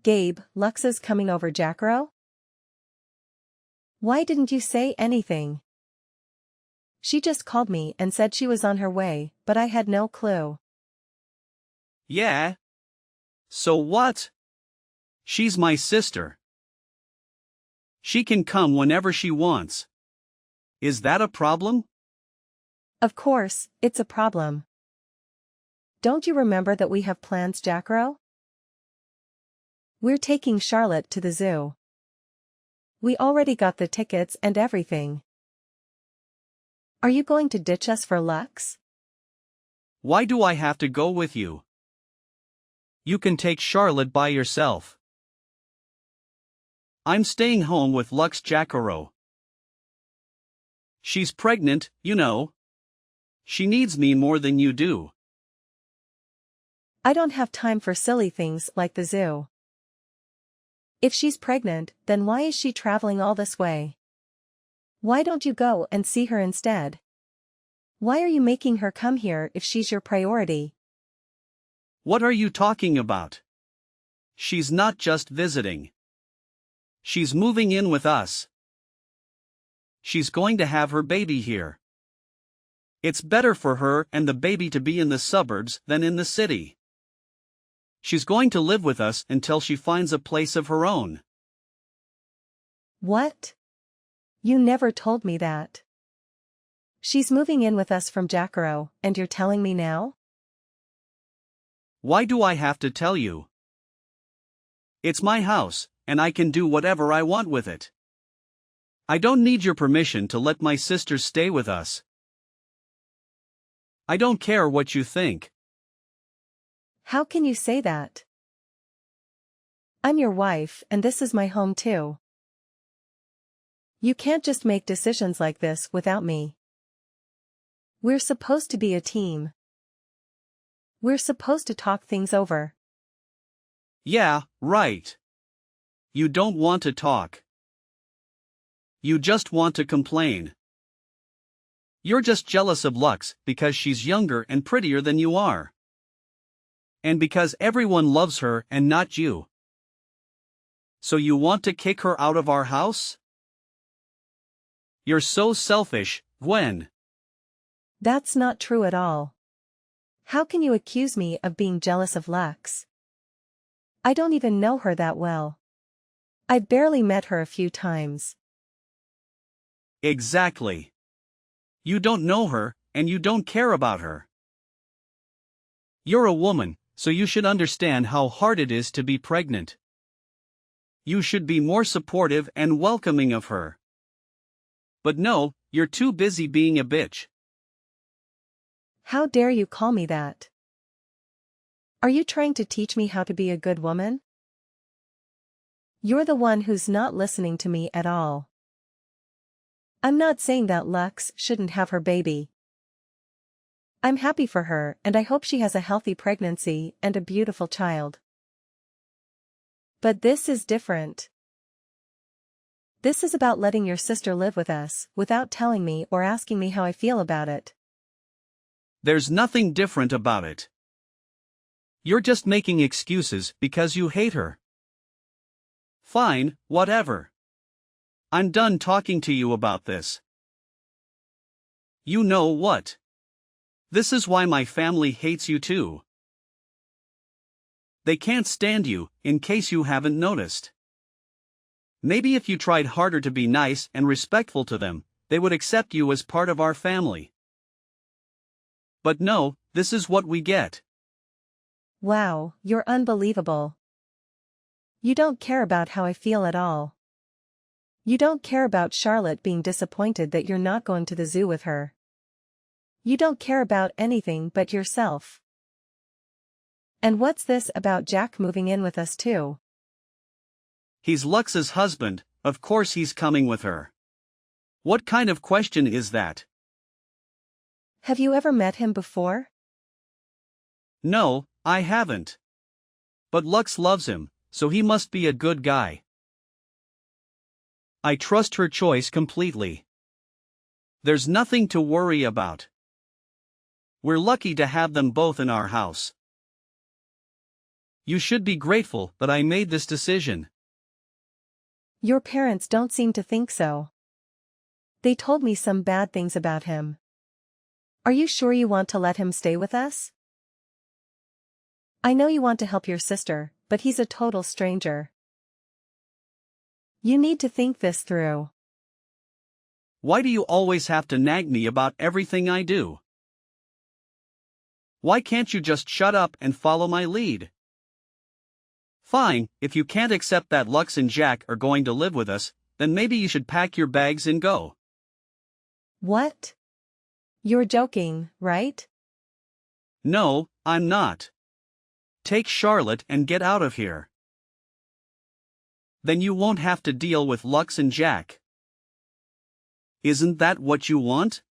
Gabe, Lux is coming over Jacaro? Why didn't you say anything? She just called me and said she was on her way, but I had no clue. Yeah? So what? She's my sister. She can come whenever she wants. Is that a problem? Of course, it's a problem. Don't you remember that we have plans, Jacaro? We're taking Charlotte to the zoo. We already got the tickets and everything. Are you going to ditch us for Lux? Why do I have to go with you? You can take Charlotte by yourself. I'm staying home with Lux Jacaro. She's pregnant, you know. She needs me more than you do. I don't have time for silly things like the zoo. If she's pregnant, then why is she traveling all this way? Why don't you go and see her instead? Why are you making her come here if she's your priority? What are you talking about? She's not just visiting. She's moving in with us. She's going to have her baby here. It's better for her and the baby to be in the suburbs than in the city. She's going to live with us until she finds a place of her own. What? You never told me that. She's moving in with us from Jacaro, and you're telling me now? Why do I have to tell you? It's my house, and I can do whatever I want with it. I don't need your permission to let my sister stay with us. I don't care what you think. How can you say that? I'm your wife, and this is my home too. You can't just make decisions like this without me. We're supposed to be a team. We're supposed to talk things over. Yeah, right. You don't want to talk. You just want to complain. You're just jealous of Lux because she's younger and prettier than you are. And because everyone loves her and not you. So you want to kick her out of our house? You're so selfish, Gwen. That's not true at all. How can you accuse me of being jealous of Lux? I don't even know her that well. I've barely met her a few times. Exactly. You don't know her, and you don't care about her. You're a woman, so you should understand how hard it is to be pregnant. You should be more supportive and welcoming of her. But no, you're too busy being a bitch. How dare you call me that? Are you trying to teach me how to be a good woman? You're the one who's not listening to me at all. I'm not saying that Lux shouldn't have her baby. I'm happy for her and I hope she has a healthy pregnancy and a beautiful child. But this is different. This is about letting your sister live with us without telling me or asking me how I feel about it. There's nothing different about it. You're just making excuses because you hate her. Fine, whatever. I'm done talking to you about this. You know what? This is why my family hates you too. They can't stand you, in case you haven't noticed. Maybe if you tried harder to be nice and respectful to them, they would accept you as part of our family. But no, this is what we get. Wow, you're unbelievable. You don't care about how I feel at all. You don't care about Charlotte being disappointed that you're not going to the zoo with her. You don't care about anything but yourself. And what's this about Jack moving in with us too? He's Lux's husband, of course he's coming with her. What kind of question is that? Have you ever met him before? No, I haven't. But Lux loves him, so he must be a good guy. I trust her choice completely. There's nothing to worry about. We're lucky to have them both in our house. You should be grateful that I made this decision. Your parents don't seem to think so. They told me some bad things about him. Are you sure you want to let him stay with us? I know you want to help your sister, but he's a total stranger. You need to think this through. Why do you always have to nag me about everything I do? Why can't you just shut up and follow my lead? Fine, if you can't accept that Lux and Jack are going to live with us, then maybe you should pack your bags and go. What? You're joking, right? No, I'm not. Take Charlotte and get out of here. Then you won't have to deal with Lux and Jack. Isn't that what you want?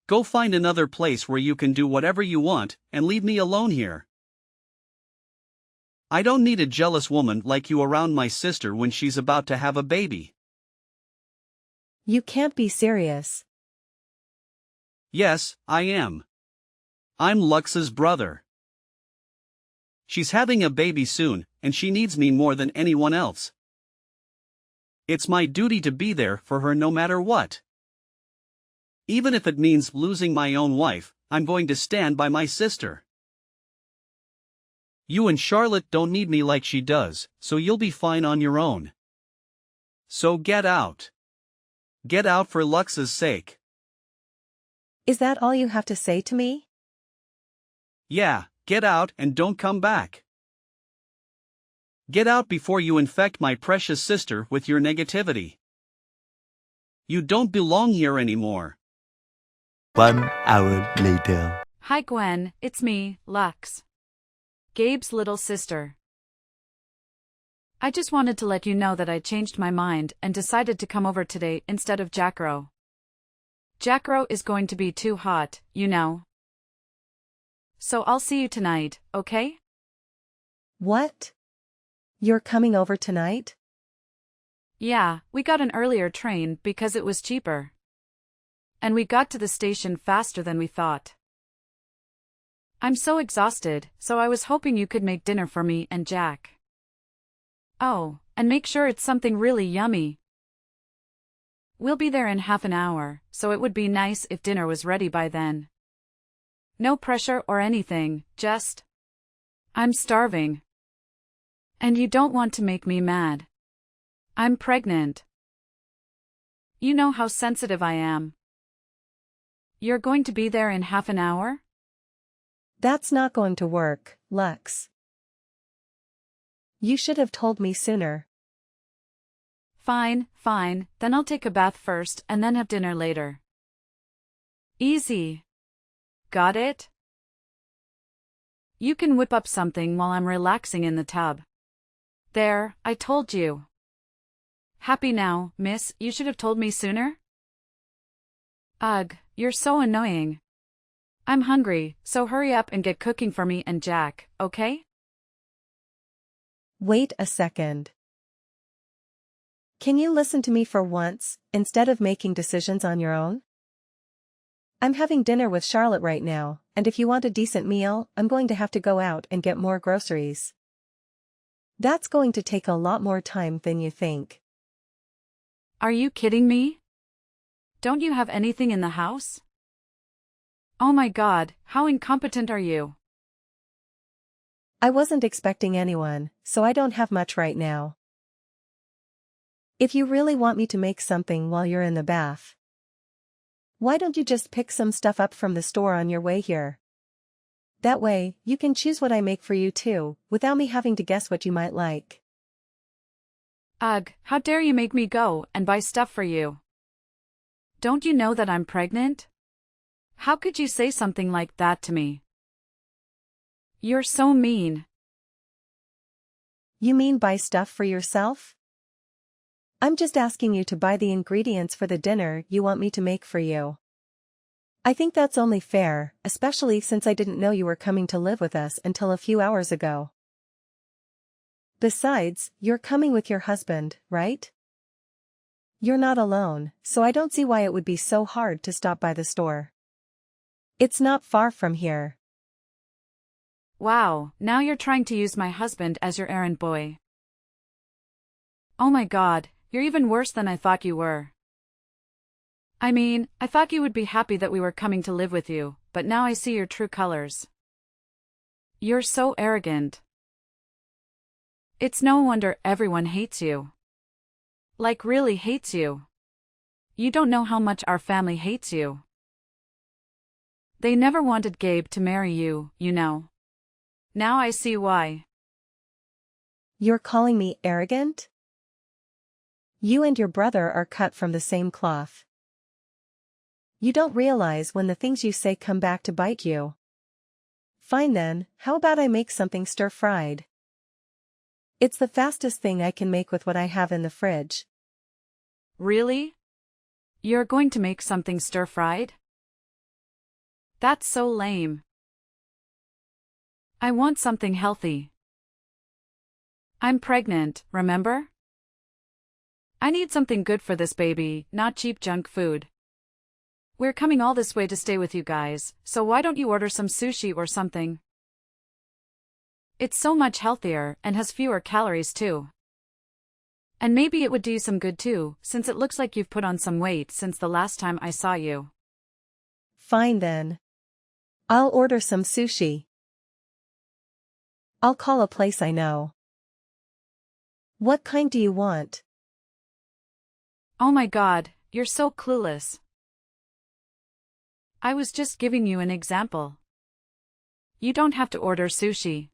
Go find another place where you can do whatever you want and leave me alone here. I don't need a jealous woman like you around my sister when she's about to have a baby. You can't be serious. Yes, I am. I'm Lux's brother. She's having a baby soon, and she needs me more than anyone else. It's my duty to be there for her no matter what. Even if it means losing my own wife, I'm going to stand by my sister. You and Charlotte don't need me like she does, so you'll be fine on your own. So get out. Get out for Lux's sake. Is that all you have to say to me? Yeah, get out and don't come back. Get out before you infect my precious sister with your negativity. You don't belong here anymore. 1 hour later. Hi Gwen, it's me, Lux. Gabe's little sister. I just wanted to let you know that I changed my mind and decided to come over today instead of Jackro. Jackro is going to be too hot, you know. So I'll see you tonight, okay? What? You're coming over tonight? Yeah, we got an earlier train because it was cheaper. And we got to the station faster than we thought. I'm so exhausted, so I was hoping you could make dinner for me and Jack. Oh, and make sure it's something really yummy. We'll be there in half an hour, so it would be nice if dinner was ready by then. No pressure or anything, just... I'm starving. And you don't want to make me mad. I'm pregnant. You know how sensitive I am. You're going to be there in half an hour? That's not going to work, Lux. You should have told me sooner. Fine, then I'll take a bath first and then have dinner later. Easy. Got it? You can whip up something while I'm relaxing in the tub. There, I told you. Happy now, miss, you should have told me sooner? Ugh, you're so annoying. I'm hungry, so hurry up and get cooking for me and Jack, okay? Wait a second. Can you listen to me for once, instead of making decisions on your own? I'm having dinner with Charlotte right now, and if you want a decent meal, I'm going to have to go out and get more groceries. That's going to take a lot more time than you think. Are you kidding me? Don't you have anything in the house? Oh my God, how incompetent are you? I wasn't expecting anyone, so I don't have much right now. If you really want me to make something while you're in the bath, why don't you just pick some stuff up from the store on your way here? That way, you can choose what I make for you too, without me having to guess what you might like. Ugh, how dare you make me go and buy stuff for you? Don't you know that I'm pregnant? How could you say something like that to me? You're so mean. You mean buy stuff for yourself? I'm just asking you to buy the ingredients for the dinner you want me to make for you. I think that's only fair, especially since I didn't know you were coming to live with us until a few hours ago. Besides, you're coming with your husband, right? You're not alone, so I don't see why it would be so hard to stop by the store. It's not far from here. Wow, now you're trying to use my husband as your errand boy. Oh my God, you're even worse than I thought you were. I mean, I thought you would be happy that we were coming to live with you, but now I see your true colors. You're so arrogant. It's no wonder everyone hates you. Like really hates you. You don't know how much our family hates you. They never wanted Gabe to marry you, you know. Now I see why. You're calling me arrogant? You and your brother are cut from the same cloth. You don't realize when the things you say come back to bite you. Fine then, how about I make something stir-fried? It's the fastest thing I can make with what I have in the fridge. Really? You're going to make something stir-fried? That's so lame. I want something healthy. I'm pregnant, remember? I need something good for this baby, not cheap junk food. We're coming all this way to stay with you guys, so why don't you order some sushi or something? It's so much healthier and has fewer calories too. And maybe it would do you some good too, since it looks like you've put on some weight since the last time I saw you. Fine then. I'll order some sushi. I'll call a place I know. What kind do you want? Oh my God, you're so clueless. I was just giving you an example. You don't have to order sushi.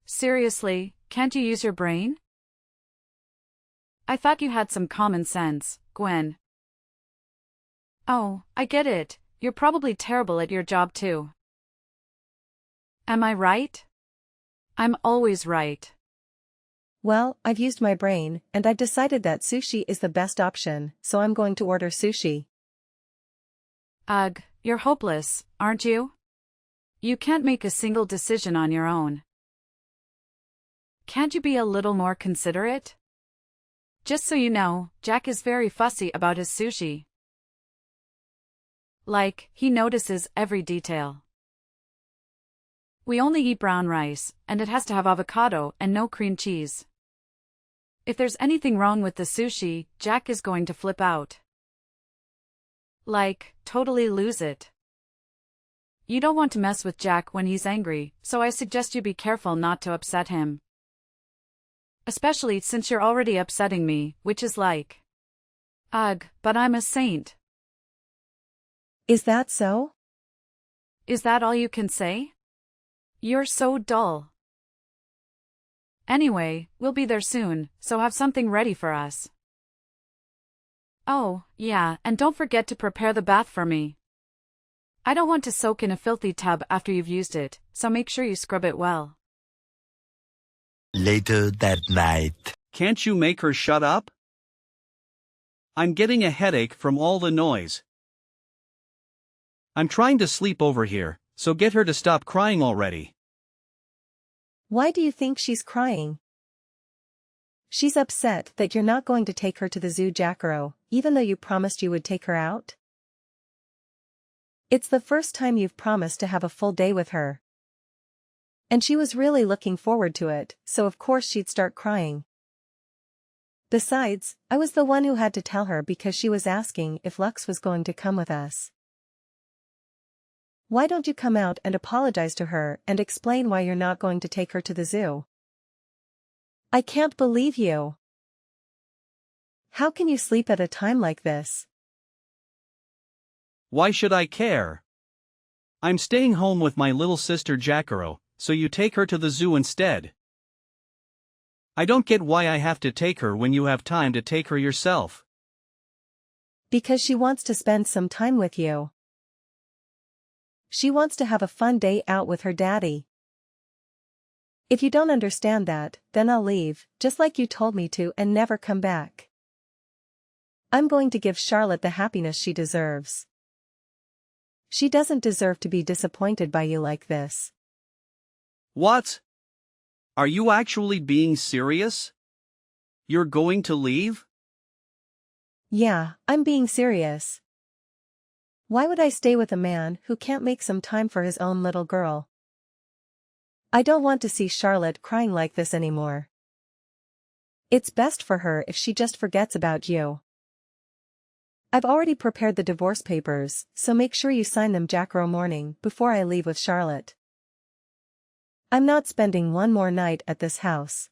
Seriously, can't you use your brain? I thought you had some common sense, Gwen. Oh, I get it, you're probably terrible at your job too. Am I right? I'm always right. Well, I've used my brain, and I've decided that sushi is the best option, so I'm going to order sushi. Ugh, you're hopeless, aren't you? You can't make a single decision on your own. Can't you be a little more considerate? Just so you know, Jack is very fussy about his sushi. Like, he notices every detail. We only eat brown rice, and it has to have avocado and no cream cheese. If there's anything wrong with the sushi, Jack is going to flip out. Like, totally lose it. You don't want to mess with Jack when he's angry, so I suggest you be careful not to upset him. Especially since you're already upsetting me, which is like... Ugh, but I'm a saint. Is that so? Is that all you can say? You're so dull. Anyway, we'll be there soon, so have something ready for us. Oh, yeah, and don't forget to prepare the bath for me. I don't want to soak in a filthy tub after you've used it, so make sure you scrub it well. Later that night. Can't you make her shut up? I'm getting a headache from all the noise. I'm trying to sleep over here, so get her to stop crying already. Why do you think she's crying? She's upset that you're not going to take her to the zoo, Jacaro, even though you promised you would take her out. It's the first time you've promised to have a full day with her. And she was really looking forward to it, so of course she'd start crying. Besides, I was the one who had to tell her because she was asking if Lux was going to come with us. Why don't you come out and apologize to her and explain why you're not going to take her to the zoo? I can't believe you. How can you sleep at a time like this? Why should I care? I'm staying home with my little sister Jacaro, so you take her to the zoo instead. I don't get why I have to take her when you have time to take her yourself. Because she wants to spend some time with you. She wants to have a fun day out with her daddy. If you don't understand that, then I'll leave, just like you told me to, and never come back. I'm going to give Charlotte the happiness she deserves. She doesn't deserve to be disappointed by you like this. What? Are you actually being serious? You're going to leave? Yeah, I'm being serious. Why would I stay with a man who can't make some time for his own little girl? I don't want to see Charlotte crying like this anymore. It's best for her if she just forgets about you. I've already prepared the divorce papers, so make sure you sign them Jack-o' morning before I leave with Charlotte. I'm not spending one more night at this house.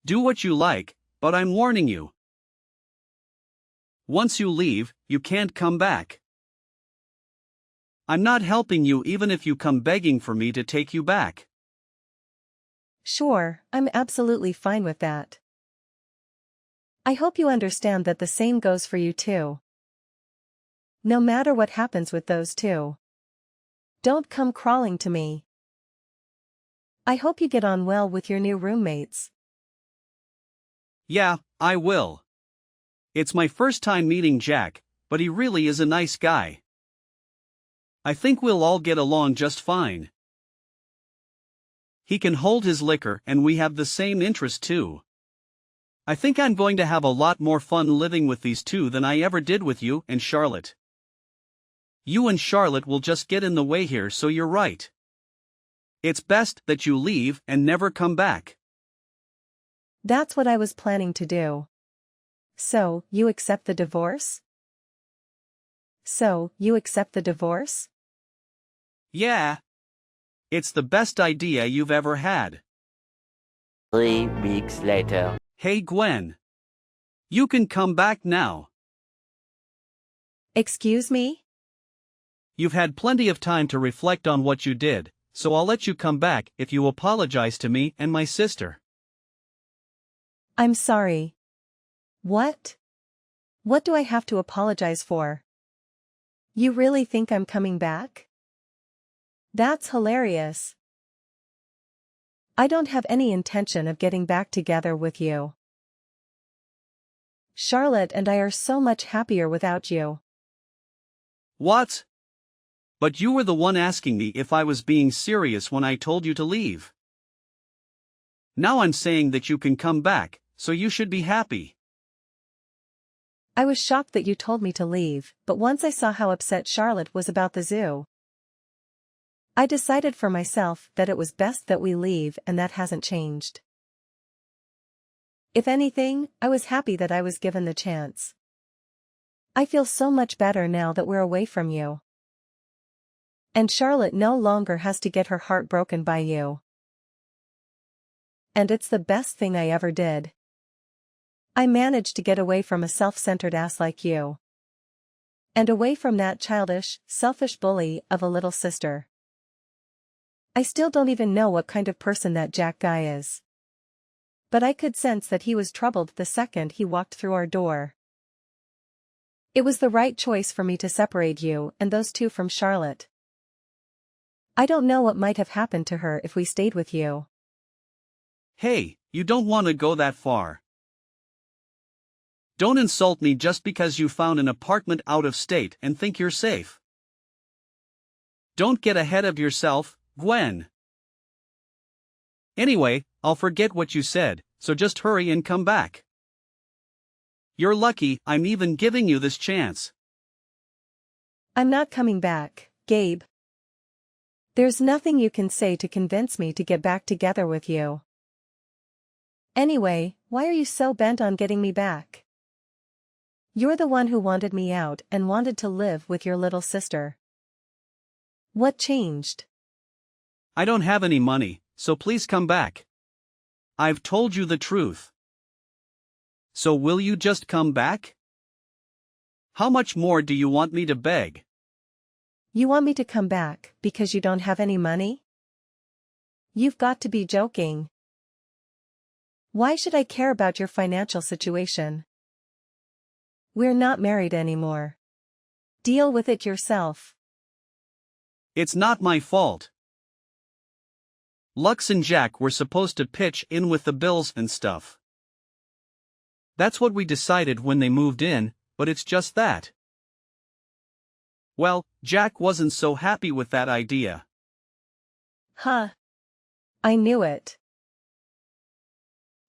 Do what you like, but I'm warning you. Once you leave, you can't come back. I'm not helping you even if you come begging for me to take you back. Sure, I'm absolutely fine with that. I hope you understand that the same goes for you too. No matter what happens with those two, don't come crawling to me. I hope you get on well with your new roommates. Yeah, I will. It's my first time meeting Jack, but he really is a nice guy. I think we'll all get along just fine. He can hold his liquor and we have the same interest too. I think I'm going to have a lot more fun living with these two than I ever did with you and Charlotte. You and Charlotte will just get in the way here, so you're right. It's best that you leave and never come back. That's what I was planning to do. So, you accept the divorce? Yeah. It's the best idea you've ever had. 3 weeks later. Hey Gwen. You can come back now. Excuse me? You've had plenty of time to reflect on what you did, so I'll let you come back if you apologize to me and my sister. I'm sorry. What? What do I have to apologize for? You really think I'm coming back? That's hilarious. I don't have any intention of getting back together with you. Charlotte and I are so much happier without you. What? But you were the one asking me if I was being serious when I told you to leave. Now I'm saying that you can come back, so you should be happy. I was shocked that you told me to leave, but once I saw how upset Charlotte was about the zoo, I decided for myself that it was best that we leave, and that hasn't changed. If anything, I was happy that I was given the chance. I feel so much better now that we're away from you. And Charlotte no longer has to get her heart broken by you. And it's the best thing I ever did. I managed to get away from a self-centered ass like you. And away from that childish, selfish bully of a little sister. I still don't even know what kind of person that Jack guy is. But I could sense that he was troubled the second he walked through our door. It was the right choice for me to separate you and those two from Charlotte. I don't know what might have happened to her if we stayed with you. Hey, you don't want to go that far. Don't insult me just because you found an apartment out of state and think you're safe. Don't get ahead of yourself, Gwen. Anyway, I'll forget what you said, so just hurry and come back. You're lucky I'm even giving you this chance. I'm not coming back, Gabe. There's nothing you can say to convince me to get back together with you. Anyway, why are you so bent on getting me back? You're the one who wanted me out and wanted to live with your little sister. What changed? I don't have any money, so please come back. I've told you the truth. So will you just come back? How much more do you want me to beg? You want me to come back because you don't have any money? You've got to be joking. Why should I care about your financial situation? We're not married anymore. Deal with it yourself. It's not my fault. Lux and Jack were supposed to pitch in with the bills and stuff. That's what we decided when they moved in, but it's just that. Well, Jack wasn't so happy with that idea. Huh. I knew it.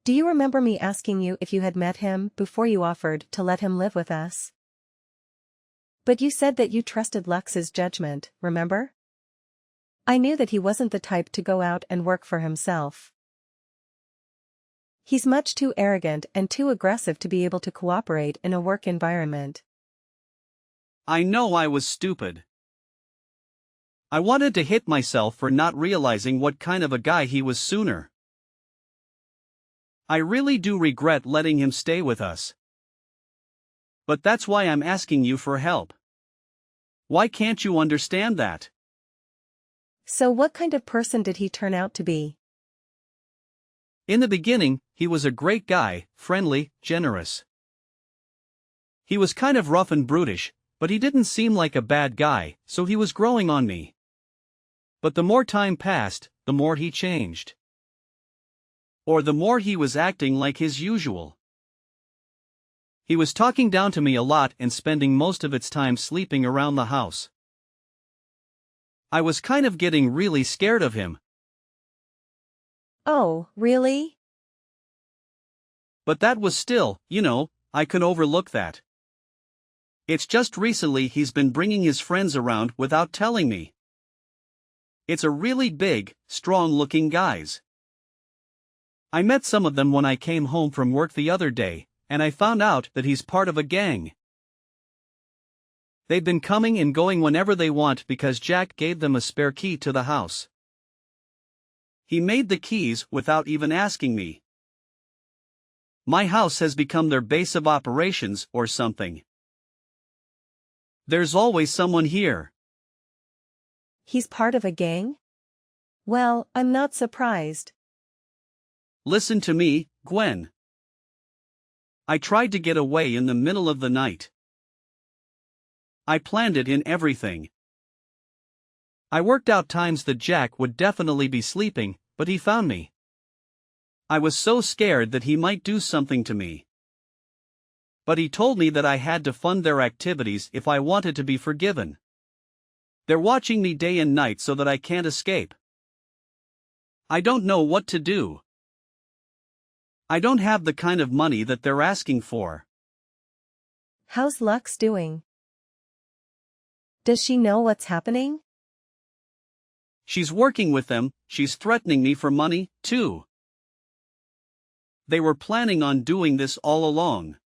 Do you remember me asking you if you had met him before you offered to let him live with us? But you said that you trusted Lux's judgment, remember? I knew that he wasn't the type to go out and work for himself. He's much too arrogant and too aggressive to be able to cooperate in a work environment. I know I was stupid. I wanted to hit myself for not realizing what kind of a guy he was sooner. I really do regret letting him stay with us. But that's why I'm asking you for help. Why can't you understand that? So what kind of person did he turn out to be? In the beginning, he was a great guy, friendly, generous. He was kind of rough and brutish, but he didn't seem like a bad guy, so he was growing on me. But the more time passed, the more he changed. Or the more he was acting like his usual. He was talking down to me a lot and spending most of its time sleeping around the house. I was kind of getting really scared of him. Oh, really? But that was still, I could overlook that. It's just recently he's been bringing his friends around without telling me. It's a really big, strong-looking guys. I met some of them when I came home from work the other day, and I found out that he's part of a gang. They've been coming and going whenever they want because Jack gave them a spare key to the house. He made the keys without even asking me. My house has become their base of operations or something. There's always someone here. He's part of a gang? Well, I'm not surprised. Listen to me, Gwen. I tried to get away in the middle of the night. I planned it in everything. I worked out times that Jack would definitely be sleeping, but he found me. I was so scared that he might do something to me. But he told me that I had to fund their activities if I wanted to be forgiven. They're watching me day and night so that I can't escape. I don't know what to do. I don't have the kind of money that they're asking for. How's Lux doing? Does she know what's happening? She's working with them, she's threatening me for money, too. They were planning on doing this all along.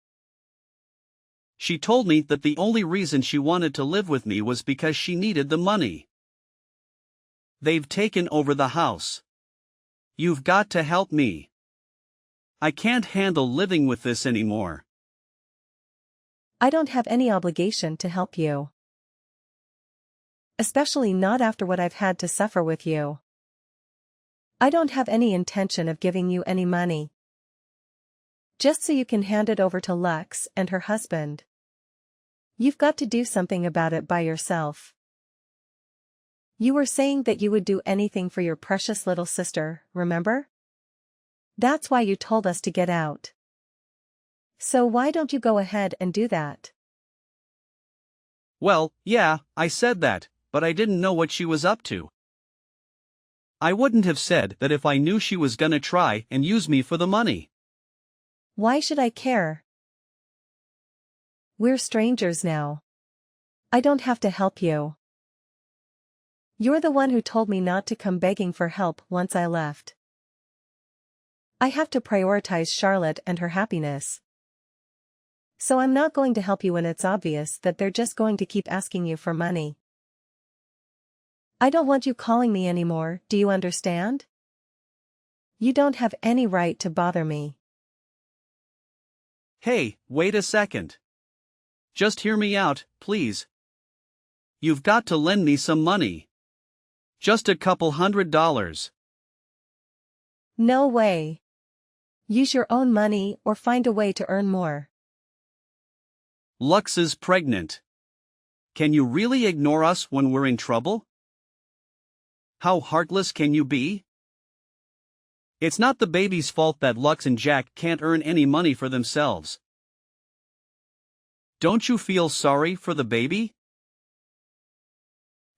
She told me that the only reason she wanted to live with me was because she needed the money. They've taken over the house. You've got to help me. I can't handle living with this anymore. I don't have any obligation to help you. Especially not after what I've had to suffer with you. I don't have any intention of giving you any money. Just so you can hand it over to Lux and her husband. You've got to do something about it by yourself. You were saying that you would do anything for your precious little sister, remember? That's why you told us to get out. So why don't you go ahead and do that? Well, yeah, I said that, but I didn't know what she was up to. I wouldn't have said that if I knew she was gonna try and use me for the money. Why should I care? We're strangers now. I don't have to help you. You're the one who told me not to come begging for help once I left. I have to prioritize Charlotte and her happiness. So I'm not going to help you when it's obvious that they're just going to keep asking you for money. I don't want you calling me anymore, do you understand? You don't have any right to bother me. Hey, wait a second. Just hear me out, please. You've got to lend me some money. Just a couple $100. No way. Use your own money or find a way to earn more. Lux is pregnant. Can you really ignore us when we're in trouble? How heartless can you be? It's not the baby's fault that Lux and Jack can't earn any money for themselves. Don't you feel sorry for the baby?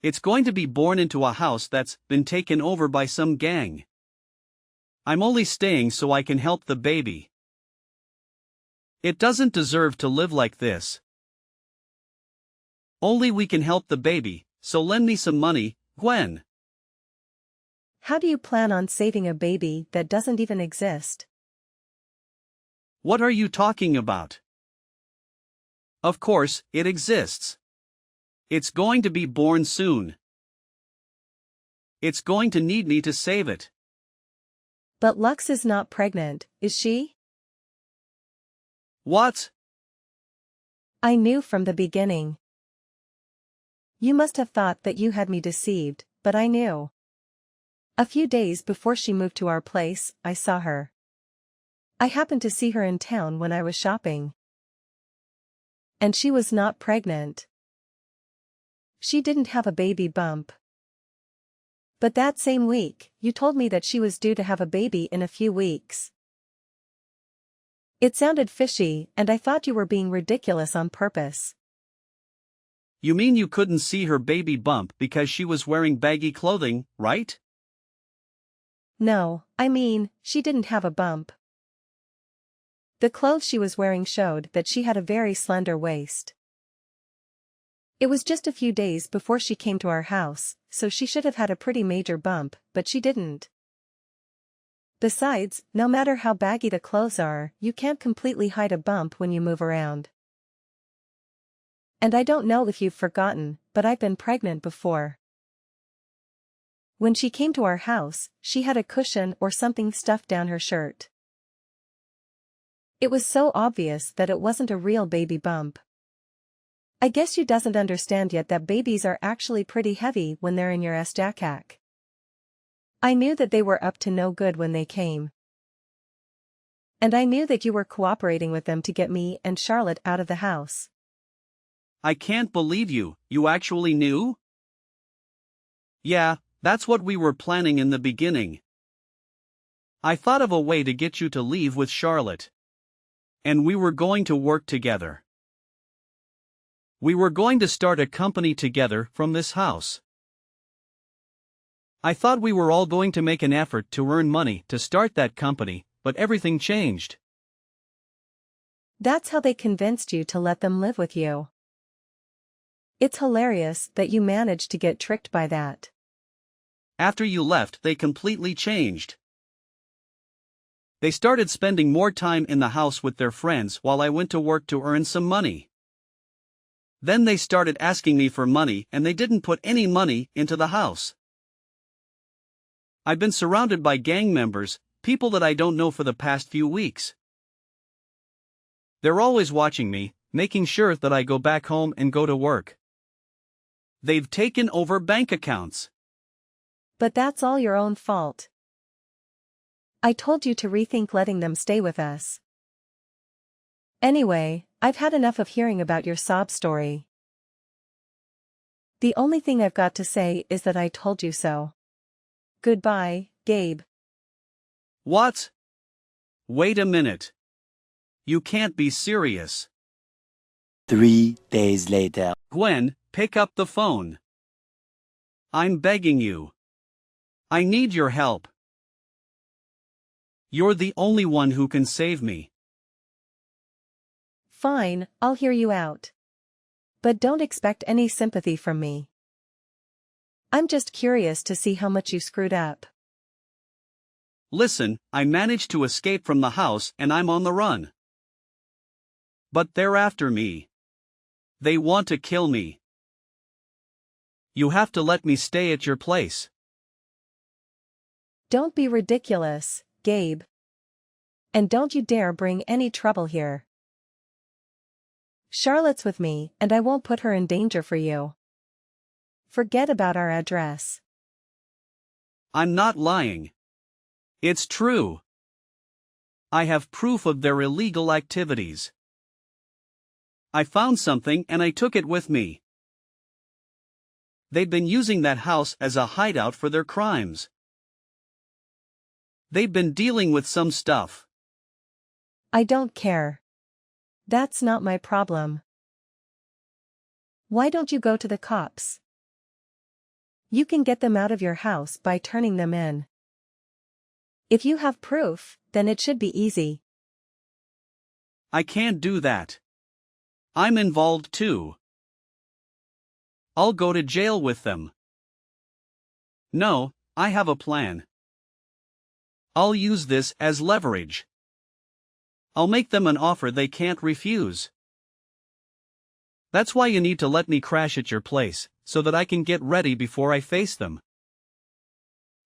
It's going to be born into a house that's been taken over by some gang. I'm only staying so I can help the baby. It doesn't deserve to live like this. Only we can help the baby, so lend me some money, Gwen. How do you plan on saving a baby that doesn't even exist? What are you talking about? Of course, it exists. It's going to be born soon. It's going to need me to save it. But Lux is not pregnant, is she? What? I knew from the beginning. You must have thought that you had me deceived, but I knew. A few days before she moved to our place, I saw her. I happened to see her in town when I was shopping. And she was not pregnant. She didn't have a baby bump. But that same week, you told me that she was due to have a baby in a few weeks. It sounded fishy, and I thought you were being ridiculous on purpose. You mean you couldn't see her baby bump because she was wearing baggy clothing, right? No, I mean, she didn't have a bump. The clothes she was wearing showed that she had a very slender waist. It was just a few days before she came to our house, so she should have had a pretty major bump, but she didn't. Besides, no matter how baggy the clothes are, you can't completely hide a bump when you move around. And I don't know if you've forgotten, but I've been pregnant before. When she came to our house, she had a cushion or something stuffed down her shirt. It was so obvious that it wasn't a real baby bump. I guess you doesn't understand yet that babies are actually pretty heavy when they're in your jackpack. I knew that they were up to no good when they came. And I knew that you were cooperating with them to get me and Charlotte out of the house. I can't believe you actually knew? Yeah, that's what we were planning in the beginning. I thought of a way to get you to leave with Charlotte. And we were going to work together. We were going to start a company together from this house. I thought we were all going to make an effort to earn money to start that company, but everything changed. That's how they convinced you to let them live with you. It's hilarious that you managed to get tricked by that. After you left, they completely changed. They started spending more time in the house with their friends while I went to work to earn some money. Then they started asking me for money and they didn't put any money into the house. I've been surrounded by gang members, people that I don't know for the past few weeks. They're always watching me, making sure that I go back home and go to work. They've taken over bank accounts. But that's all your own fault. I told you to rethink letting them stay with us. Anyway, I've had enough of hearing about your sob story. The only thing I've got to say is that I told you so. Goodbye, Gabe. What? Wait a minute. You can't be serious. 3 days later. Gwen, pick up the phone. I'm begging you. I need your help. You're the only one who can save me. Fine, I'll hear you out. But don't expect any sympathy from me. I'm just curious to see how much you screwed up. Listen, I managed to escape from the house and I'm on the run. But they're after me. They want to kill me. You have to let me stay at your place. Don't be ridiculous, Gabe. And don't you dare bring any trouble here. Charlotte's with me, and I won't put her in danger for you. Forget about our address. I'm not lying. It's true. I have proof of their illegal activities. I found something and I took it with me. They've been using that house as a hideout for their crimes. They've been dealing with some stuff. I don't care. That's not my problem. Why don't you go to the cops? You can get them out of your house by turning them in. If you have proof, then it should be easy. I can't do that. I'm involved too. I'll go to jail with them. No, I have a plan. I'll use this as leverage. I'll make them an offer they can't refuse. That's why you need to let me crash at your place, so that I can get ready before I face them.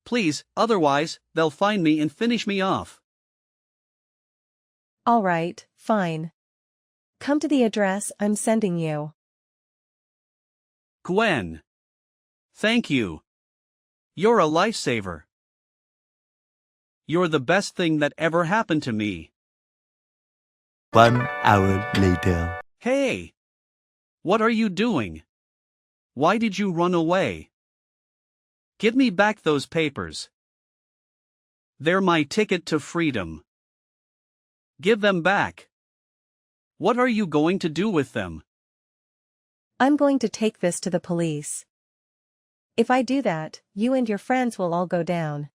Please, otherwise, they'll find me and finish me off. All right, fine. Come to the address I'm sending you. Gwen. Thank you. You're a lifesaver. You're the best thing that ever happened to me. 1 hour later. Hey! What are you doing? Why did you run away? Give me back those papers. They're my ticket to freedom. Give them back. What are you going to do with them? I'm going to take this to the police. If I do that, you and your friends will all go down.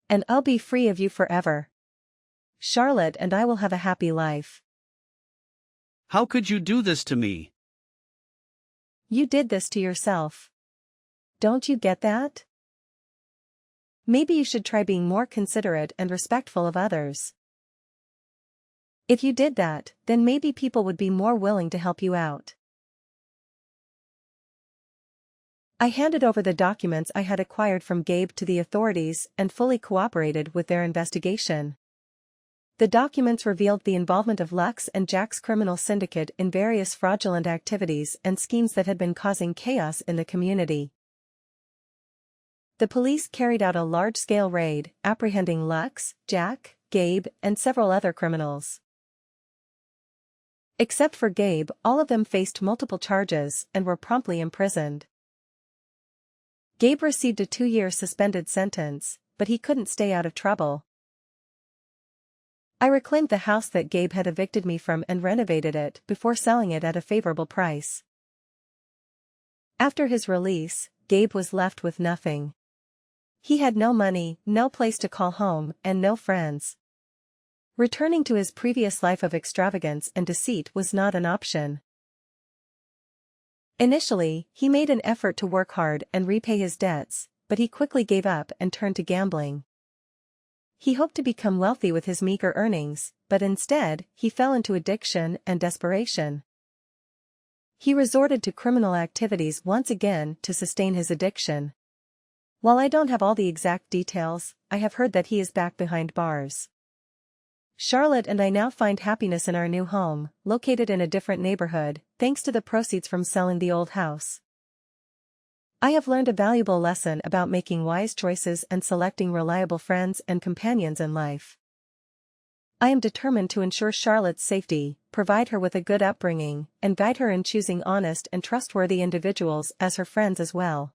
And I'll be free of you forever. Charlotte and I will have a happy life. How could you do this to me? You did this to yourself. Don't you get that? Maybe you should try being more considerate and respectful of others. If you did that, then maybe people would be more willing to help you out. I handed over the documents I had acquired from Gabe to the authorities and fully cooperated with their investigation. The documents revealed the involvement of Lux and Jack's criminal syndicate in various fraudulent activities and schemes that had been causing chaos in the community. The police carried out a large-scale raid, apprehending Lux, Jack, Gabe, and several other criminals. Except for Gabe, all of them faced multiple charges and were promptly imprisoned. Gabe received a 2-year suspended sentence, but he couldn't stay out of trouble. I reclaimed the house that Gabe had evicted me from and renovated it before selling it at a favorable price. After his release, Gabe was left with nothing. He had no money, no place to call home, and no friends. Returning to his previous life of extravagance and deceit was not an option. Initially, he made an effort to work hard and repay his debts, but he quickly gave up and turned to gambling. He hoped to become wealthy with his meager earnings, but instead, he fell into addiction and desperation. He resorted to criminal activities once again to sustain his addiction. While I don't have all the exact details, I have heard that he is back behind bars. Charlotte and I now find happiness in our new home, located in a different neighborhood, thanks to the proceeds from selling the old house. I have learned a valuable lesson about making wise choices and selecting reliable friends and companions in life. I am determined to ensure Charlotte's safety, provide her with a good upbringing, and guide her in choosing honest and trustworthy individuals as her friends as well.